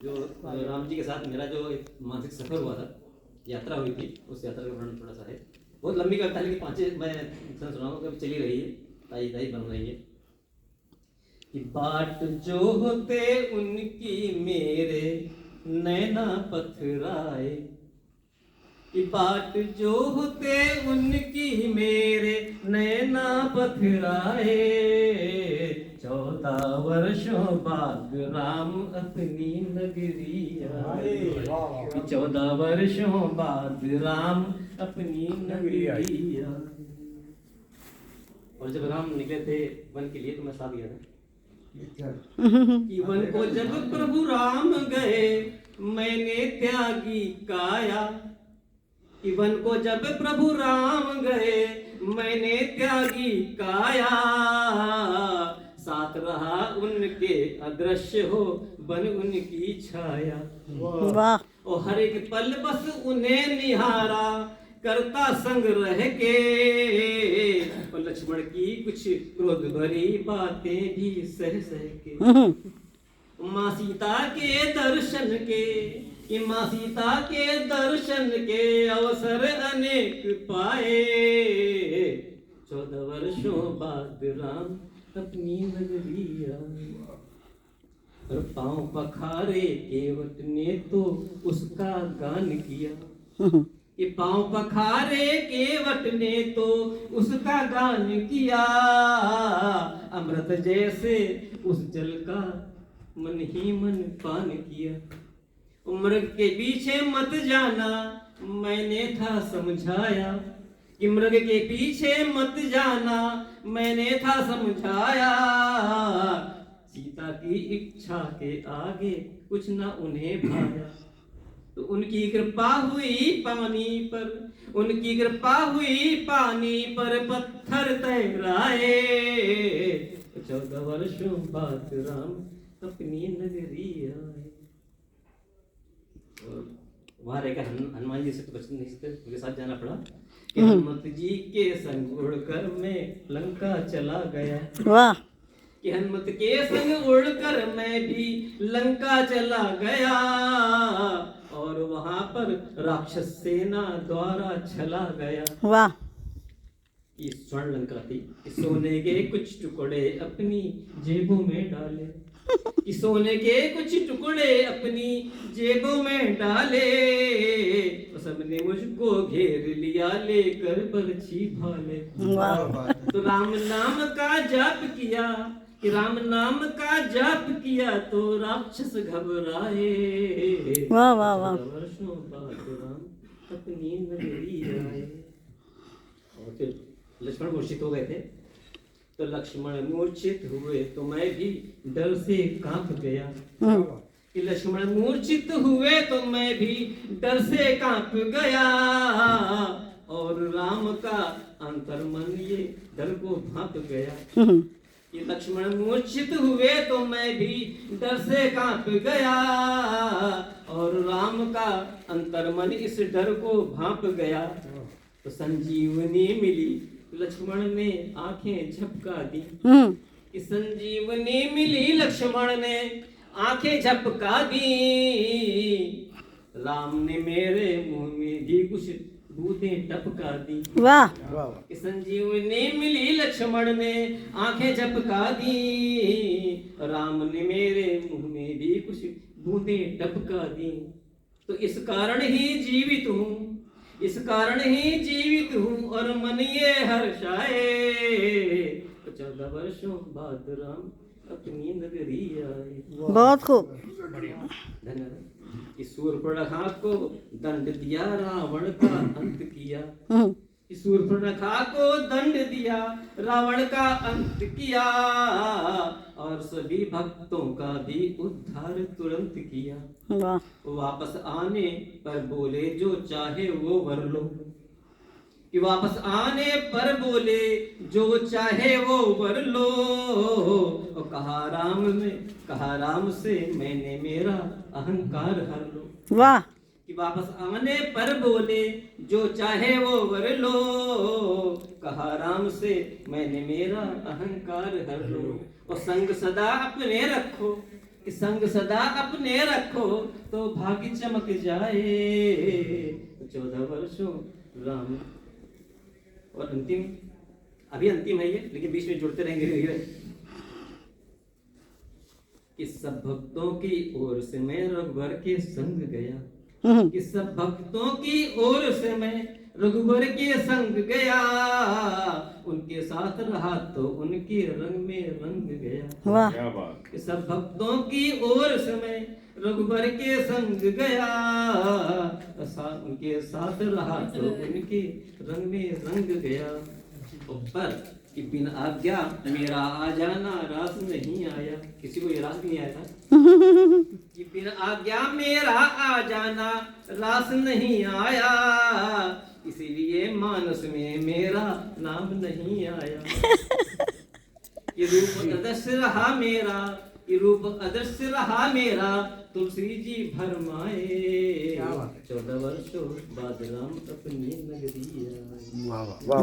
जो राम जी के साथ मेरा जो एक मानसिक सफर हुआ था, यात्रा हुई थी, उस यात्रा का वर्णन थोड़ा सा है। बहुत लंबी कविता है लेकिन पांचे मैं सुनाऊंगा, कभी चली रही है, ताई ताई बन रही है। कि बाट जो होते उनकी मेरे नैना पथराए, कि बाट जो होते उनकी मेरे नैना पथराए। 14 वर्षों बाद राम अपनी नगरी आए। 14 वर्षों बाद राम अपनी नगरी आए। और जब राम निकले थे वन के लिए तो मैं साथ गया था। कि वन को जब प्रभु राम गए मैंने त्यागी काया। कि वन को जब प्रभु राम गए मैंने त्यागी काया। साथ रहा उनके अदृश्य हो बन उनकी छाया। वाह। और हर एक पल बस उन्हें निहारा करता संग रह के। और लक्ष्मण की कुछ क्रोध भरी बातें भी सह सह के। माँ सीता के दर्शन के, कि माँ सीता के दर्शन के अवसर अनेक पाए। 14 वर्षों बाद राम अपनी नगरी आए। और पांव पखारे केवट ने तो उसका गान किया। कि पांव पखारे केवट ने तो उसका गान किया। अमृत जैसे उस जल का मन ही मन पान किया। मृग के पीछे मत जाना मैंने था समझाया। कि मृग के पीछे मत जाना मैंने था समझाया। सीता की इच्छा के आगे कुछ ना उन्हें भाया। तो उनकी कृपा हुई पानी पर, उनकी कृपा हुई पानी पर पत्थर तैराए। 14 वर्षों बाद राम अपनी नगरी आए। और वहां रहकर हनुमान जी से तो बच नहीं सकते, उनके साथ जाना पड़ा। कि हनुमत जी के संग उड़कर मैं लंका चला गया। वाह। कि हनुमत के संग उड़कर मैं भी लंका चला गया। और वहां पर राक्षस सेना द्वारा चला गया। वाह। ये स्वर्ण लंका थी। सोने के कुछ टुकड़े अपनी जेबों में डाले। कि सोने के कुछ टुकड़े अपनी जेबों में डाले। तो सबने मुझको घेर लिया लेकर बरछी भाले। तो राम नाम का जाप किया, कि राम नाम का जाप किया तो राक्षस घबराए। वाह वाह वाह। वर्षों बाद राम अपनी नगरी आए। और फिर लक्ष्मण मूर्छित हो गए थे। तो लक्ष्मण मूर्छित हुए तो मैं भी डर से कांप गया। कि लक्ष्मण मूर्छित हुए तो मैं भी डर से कांप गया। और राम का अंतर्मन ये डर को भांप गया। कि लक्ष्मण मूर्छित हुए तो मैं भी डर से कांप गया। और राम का अंतर्मन इस डर को भांप गया। तो संजीवनी मिली लक्ष्मण ने आंखें झपका दी। कि संजीवनी मिली लक्ष्मण ने आंखें झपका दी। राम ने मेरे मुंह में भी कुछ बूंदें टपका दी। वाह। कि संजीवनी मिली लक्ष्मण ने आंखें झपका दी। राम ने मेरे मुंह में भी कुछ बूंदें टपका दी। तो इस कारण ही जीवित हूँ, इस कारण ही जीवित हूँ और मन ये हर्षाए। 14 वर्षों बाद राम अपनी नगरी आए। बहुत खूब, धन्यवाद। इस शूर्पणखा को दंड दिया रावण का अंत किया। इस शूर्पणखा को दंड दिया रावण का अंत किया। और सभी भक्तों का भी उद्धार तुरंत किया। वापस आने पर बोले जो चाहे वो वर लो। कि वापस आने पर बोले जो चाहे वो वर लो। और कहा राम से मैंने मेरा अहंकार हर लो। वाह। कि वापस आने पर बोले जो चाहे वो वर लो। कहा राम से मैंने मेरा अहंकार हर लो। और संग सदा अपने रखो, कि संग सदा अपने रखो तो भाग्य चमक जाए। 14 वर्षों राम। और अंतिम, अभी अंतिम है ये, लेकिन बीच में जुड़ते रहेंगे धीरे। कि सब भक्तों की ओर से मैं रघुवर के संग गया, कि सब भक्तों की ओर से मैं रघुवर के संग गया, उनके साथ रहा तो उनके रंग में रंग गया। वाह क्या बात। कि सब भक्तों की ओर से मैं रघुवर के संग गया, उनके साथ रहा तो उनके रंग में रंग गया। पर कि बिन आज्ञा मेरा आ जाना रास नहीं आया। किसी को ये रास नहीं आया था कि बिन आज्ञा मेरा आ जाना रास नहीं आया, इसीलिए मानस में मेरा नाम नहीं आया। ये रूप अदृश्य रहा मेरा, ये रूप अदृश्य रहा मेरा, तुलसी जी भरमाए। 14 वर्षों बाद राम अपनी नगरी आए। वाह।